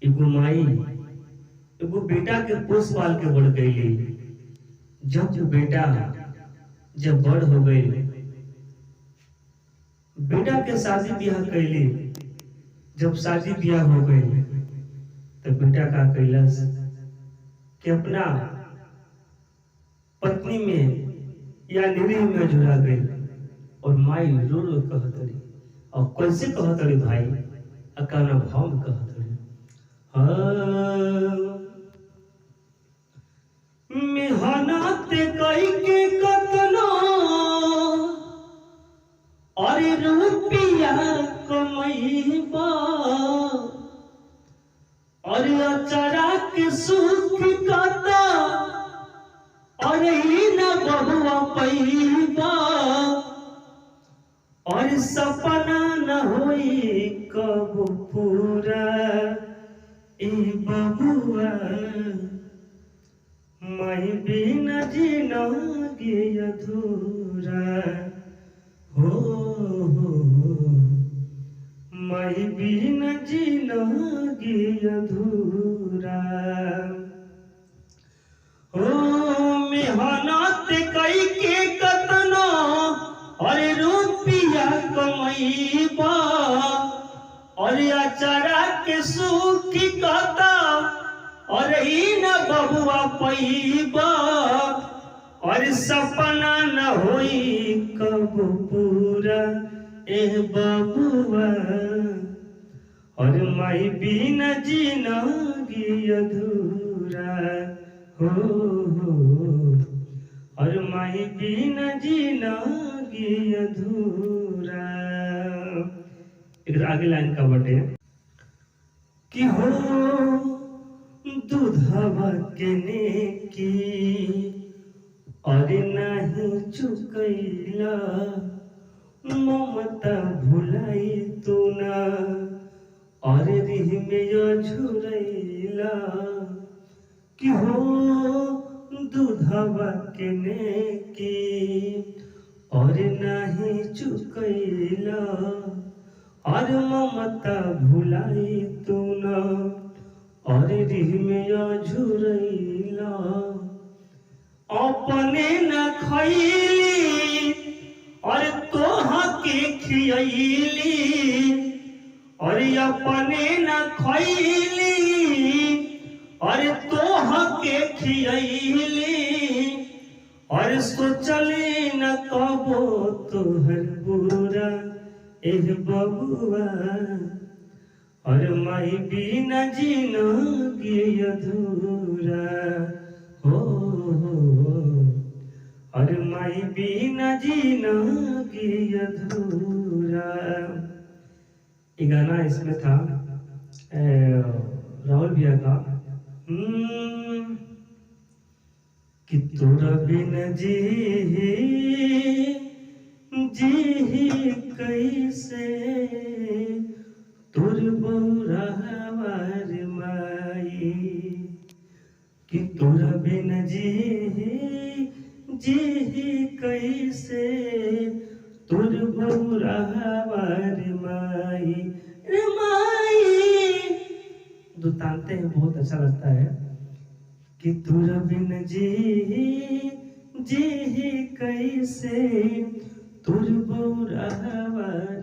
एगो माई एगो बेटा के पोस पाल के बढ़ गई। जब बेटा जब बड़ हो गई, बेटा के शादी ब्याह कैली। जब शादी ब्याह हो गई तो बेटा का कैलस कि अपना पत्नी में या निरीह में जुड़ा गई। और माई रो रो कहतरी, और कैसे कहतरी भाई, अकाना भाव में कहतरी, मेहनत कई के कतना और रुपया कमैबा, और अचरा के सुख कता और ही न बहुआ पैबा, और सपना न होई कब पूरा ए बबुआ, मैं बिना जिंदगी अधूरा हो, मैं बिना जिंदगी अधूरा हो। मेहनत कई के कतना और रुपया कमैबा, और अचरा के सुख कता और ही न बबुआ पैबा, और सपना न होई कब पूरा एह बबुआ, और माई बिना जिंदगी अधूरा हो, और माई बिना जिंदगी अधूरा। एक आगे लाइन का बटे कि हो दूधवा के नेकी और नहीं चुकैला, ममता भुलाई तू ना और रिह में झुरैला। कि हो दूधवा के नेकी और नहीं चुकैला, और ममता भुलाई तू ना और रिह में झुरैला। अपने न खैली और तोहा के खियैली, और अपने न खैली और तोहा के खियैली, और सोचली न कबो तोहर बुरा एह बबुआ, और माई बिना जिंदगी अधूरा हो, और माई बिना जिंदगी अधूरा। ये गाना इसमें था राहुल भैया का कि तोरा बिना जी कैसे, तोर बौरा हमार माई, कि तोरा बिना जी कैसे, तोर बौरा हमार माई रे माई। दो तानते हैं, बहुत अच्छा लगता है कि तोरा बिना जी कैसे, तोर बौरा हमार